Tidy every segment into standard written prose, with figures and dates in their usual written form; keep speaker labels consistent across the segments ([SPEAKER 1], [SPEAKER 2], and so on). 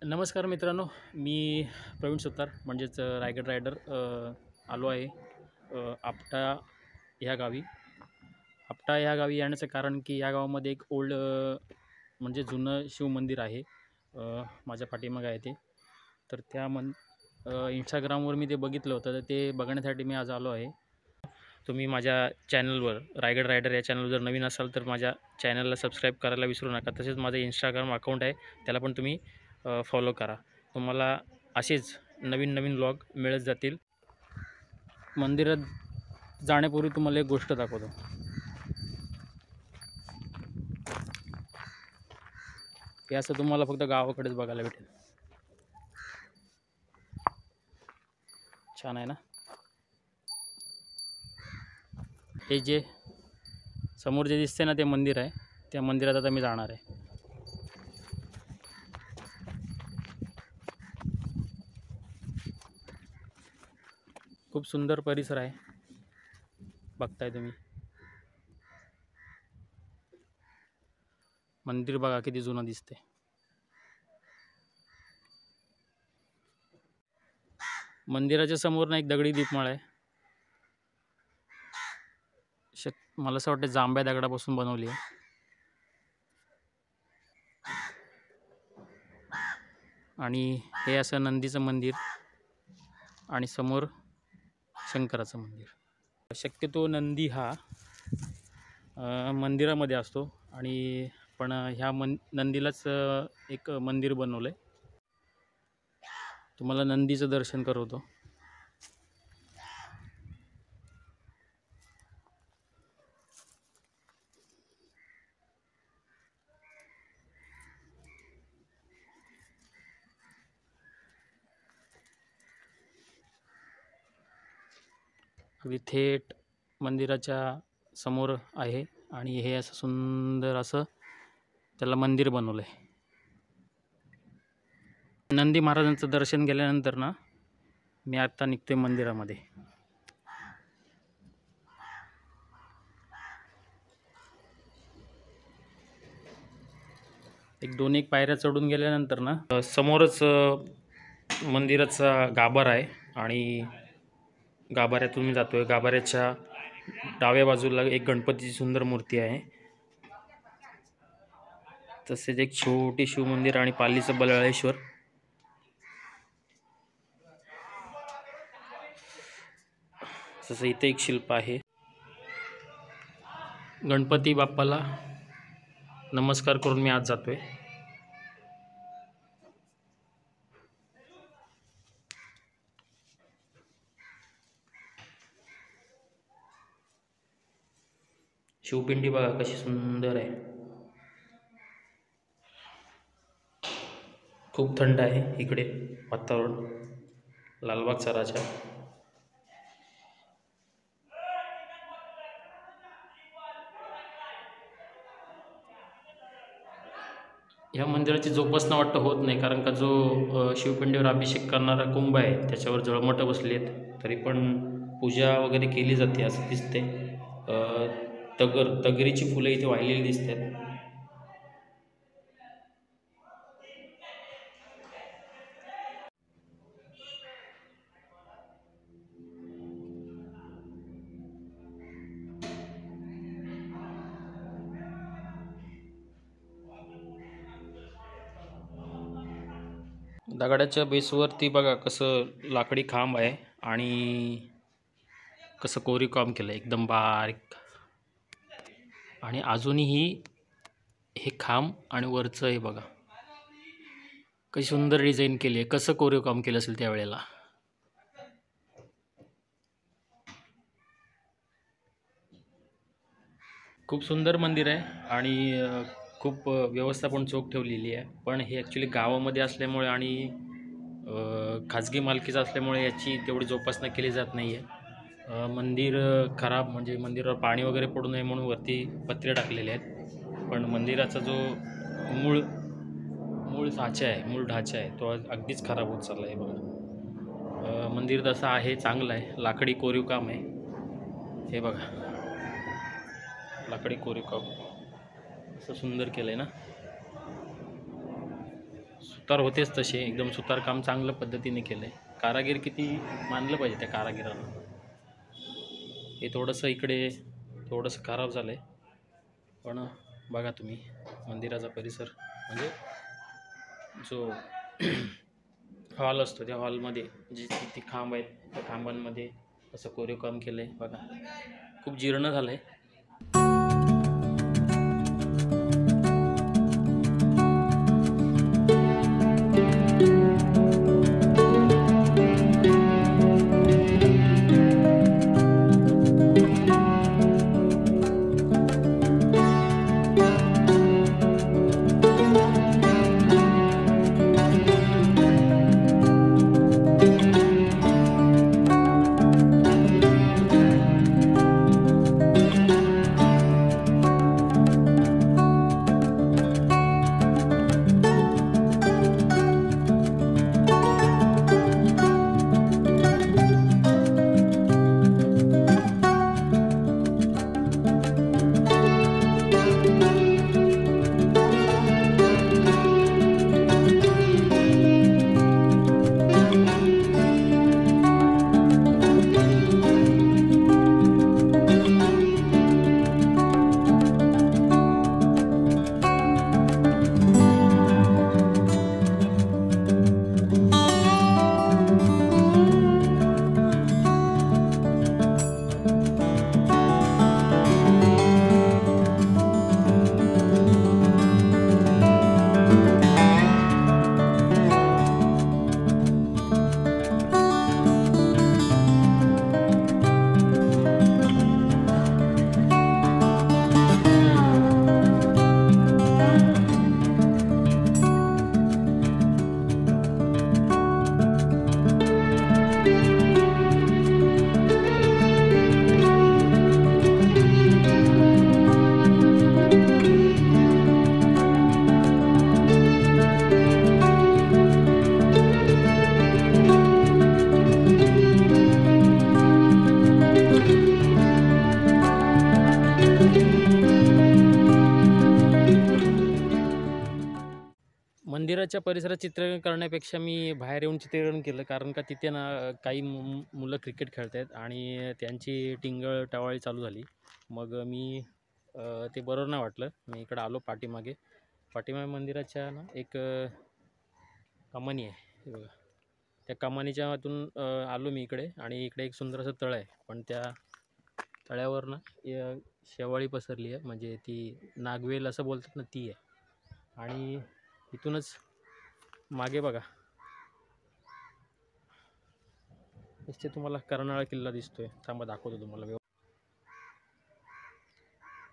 [SPEAKER 1] नमस्कार मित्रांनो, मी प्रवीण सुतार म्हणजेच रायगड रायडर आलो आहे आपटा ह्या गावी. आपटा ह्या गावी येण्याचं कारण की या गावामध्ये एक ओल्ड म्हणजे जुनं शिवमंदिर आहे. माझ्या पाठीमागं आहे ते. तर त्या इंस्टाग्रामवर मी ते बघितलं होतं, तर ते बघण्यासाठी मी आज आलो आहे. तुम्ही माझ्या चॅनलवर रायगड रायडर या चॅनलवर जर नवीन असाल तर माझ्या चॅनलला सबस्क्राईब करायला विसरू नका. तसेच माझं इंस्टाग्राम अकाउंट आहे, त्याला पण तुम्ही फॉलो करा. तुम्हाला असेच नवीन नवीन व्लॉग मिळत जातील. मंदिरात जाण्यापूर्वी तुम्हाला एक गोष्ट दाखवतो. हे असं तुम्हाला फक्त गावाकडेच बघायला भेटेल. छान आहे ना. हे जे समोर जे दिसते ना ते मंदिर आहे. त्या मंदिरात आता मी जाणार आहे. खूप सुंदर परिसर आहे, बघताय तुम्ही. मंदिर बघा किती जुनं दिसते. मंदिराच्या समोर ना एक दगडी दीपमाळ आहे. मला असं वाटतं जांभ्या दगडापासून बनवली आहे. आणि हे असं नंदीचं मंदिर आणि समोर शंकराचं मंदिर. शक्यतो नंदी हा मंदिरामध्ये असतो आणि पण ह्या नंदीलाच एक मंदिर बनवलं आहे. तुम्हाला नंदीचं दर्शन करवतो. अगदी थेट मंदिराच्या समोर आहे आणि हे असं सुंदर असं त्याला मंदिर बनवलं आहे. नंदी महाराजांचं दर्शन घेतल्यानंतर ना मी आता निघतोय मंदिरामध्ये. एक पायऱ्या चढून गेल्यानंतर ना समोरच मंदिराचा गाभारा आहे आणि गाभाऱ्यातून मी जातोय. गाभाऱ्याच्या डाव्या बाजूला एक गणपतीची सुंदर मूर्ती आहे. तसेच एक छोटी शिवमंदिर आणि पालीचं बलाळेश्वर. तसं इथे एक शिल्प आहे. गणपती बाप्पाला नमस्कार करून मी आज जातोय. शिवपिंडी बघा कशी सुंदर आहे. खूप थंड आहे इकडे वातावरण लालबागचा राजा. ह्या मंदिराची जोपासना वाटतं होत नाही, कारण का जो शिवपिंडीवर अभिषेक करणारा कुंभ आहे त्याच्यावर जळमटं बसली आहेत. तरी पण पूजा वगैरे केली जाते असं दिसते. तगरीची फुलं इथे वाहिलेली दिसतात. दगडाच्या बेसवरती बघा कसं लाकडी खांब आहे आणि कसं कोरीवकाम केलं एकदम बारीक. आणि अजूनही हे खांब आणि वरचं हे बघा कशी सुंदर डिझाईन केली आहे. कसं कोरीवकाम केलं असेल त्यावेळेला. खूप सुंदर मंदिर आहे आणि खूप व्यवस्था पण चोख ठेवलेली आहे. पण हे ॲक्च्युली गावामध्ये असल्यामुळे आणि खाजगी मालकीचं असल्यामुळे याची तेवढी जोपासना केली जात नाही आहे. मंदिर खराब म्हणजे मंदिरावर पाणी वगैरे पडू नये म्हणून वरती पत्रे टाकलेले आहेत. पण मंदिराचा जो मूळ ढाचा आहे तो अगदीच खराब होत चालला आहे बघा. मंदिर तसं आहे, चांगलं आहे. लाकडी कोरीवकाम आहे हे बघा. लाकडी कोरीवकाम असं सुंदर केलं आहे ना. सुतार होतेच तसे, एकदम सुतारकाम चांगल्या पद्धतीने केलं आहे. कारागीर किती मानलं पाहिजे त्या कारागिरांना. हे थोडंसं इकडे थोडंसं खराब झालं आहे, पण बघा तुम्ही मंदिराचा परिसर, म्हणजे जो हॉल असतो त्या हॉलमध्ये जी किती खांब आहेत त्या खांबांमध्ये असं कोरीव काम केलं आहे बघा. खूप जीर्ण झालं आहे. मंदिराच्या परिसरात चित्रीकरण करण्यापेक्षा मी बाहेर येऊन चित्रीकरण केलं, कारण का तिथे ना काही मुलं क्रिकेट खेळत आहेत आणि त्यांची टिंगळ टवाळी चालू झाली. मग मी ते बरोबर नाही वाटलं. मी इकडं आलो पाठीमागे मंदिराच्या ना एक कमानी आहे, हे बघा. त्या कमानीच्या आतून आलो मी इकडे, आणि इकडे एक सुंदर असं तळं आहे, पण त्या तळ्यावर ना शेवाळी पसरली आहे, म्हणजे ती नागवेल असं बोलतात ना, ती आहे. आणि इथूनच मागे बघा, इथे तुम्हाला कर्नाळा किल्ला दिसतोय. थांबा दाखवतो तुम्हाला.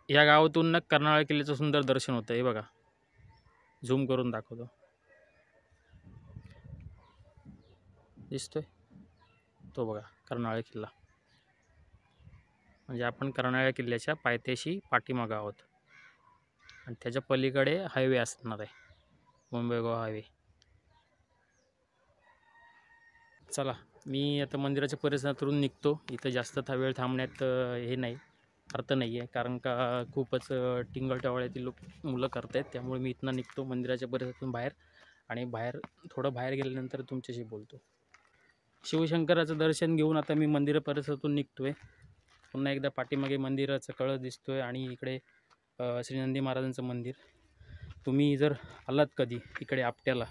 [SPEAKER 1] या गावातून ना कर्नाळा किल्ल्याचं सुंदर दर्शन होतं. हे बघा, झूम करून दाखवतो. दिसतोय तो बघा, कर्नाळा किल्ला. म्हणजे आपण कर्नाळा किल्ल्याच्या पायथ्याशी पाठीमागं आहोत, आणि त्याच्या पलीकडे हायवे असणार आहे, मुंबई गोवा हायवे. चला, मी आता मंदिराच्या परिसरातून निघतो. इथं जास्त वेळ थांबण्यात हे नाही, अर्थ नाही आहे, कारण का खूपच टिंगलटवाळ्यातील मुलं करत आहेत. त्यामुळे मी इथनं निघतो मंदिराच्या परिसरातून बाहेर, आणि थोडं बाहेर गेल्यानंतर तुमच्याशी बोलतो. शिवशंकराचं दर्शन घेऊन आता मी मंदिर परिसरातून निघतो आहे. पुन्हा एकदा पाठीमागे मंदिराचं कळस दिसतो आहे, आणि इकडे श्री नंदी महाराजांचं मंदिर. तुम्ही जर आलात कधी इकडे आपट्याला,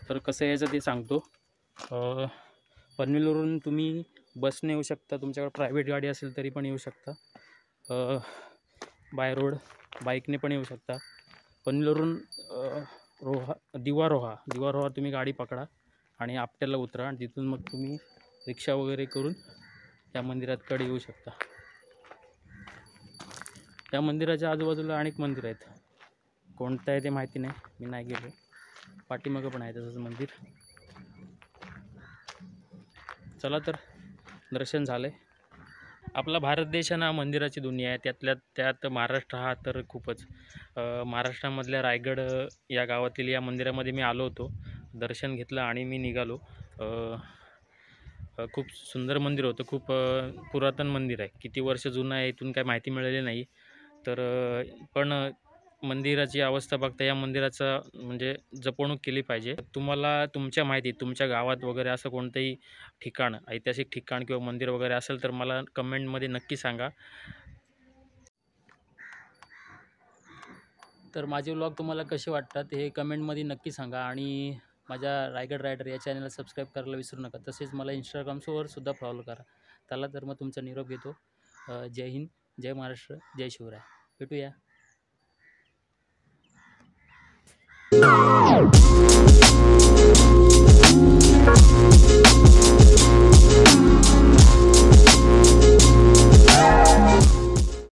[SPEAKER 1] तर कसं यायचं ते सांगतो. पनवेलवरून तुम्ही बसने येऊ शकता, तुमच्याकडे प्रायव्हेट गाडी असेल तरी पण येऊ शकता. बाय रोड बाईकने पण येऊ शकता. पनवेलवरून दिवा रोहा तुम्ही गाडी पकडा आणि आपट्याला उतरा, आणि तिथून मग तुम्ही रिक्षा वगैरे करून त्या मंदिराकडे येऊ शकता. त्या मंदिराच्या आजूबाजूला अनेक मंदिर आहेत. कोणतं आहे ते माहिती नाही, मी नाही गेलो. पाठीमागं पण आहे तसंच मंदिर. चला तर, दर्शन झालं आहे. आपला भारत देश ना मंदिराची दुनिया आहे. त्यात महाराष्ट्र हा तर खूपच. महाराष्ट्रामधल्या रायगड या गावातील या मंदिरामध्ये मी आलो होतो, दर्शन घेतलं आणि मी निघालो. खूप सुंदर मंदिर होतं. खूप पुरातन मंदिर आहे. किती वर्ष जुनं आहे इथून काय माहिती मिळाली नाही. तर पण मंदिराची अवस्था बघता या मंदिराचं म्हणजे जपणूक केली पाहिजे. तुम्हाला तुमच्या माहितीत तुमच्या गावात वगैरे असं कोणतंही ठिकाण, ऐतिहासिक ठिकाण किंवा मंदिर वगैरे असेल तर मला कमेंटमध्ये नक्की सांगा. तर माझे व्लॉग तुम्हाला कसे वाटतात हे कमेंटमध्ये नक्की सांगा आणि माझ्या रायगड रायडर या चॅनलला सबस्क्राईब करायला विसरू नका. तसेच मला इंस्टाग्रामवर सुद्धा फॉलो करा. चला तर मग तुमचा निरोप घेतो. जय हिंद, जय महाराष्ट्र, जय शिवराय. भेटूया.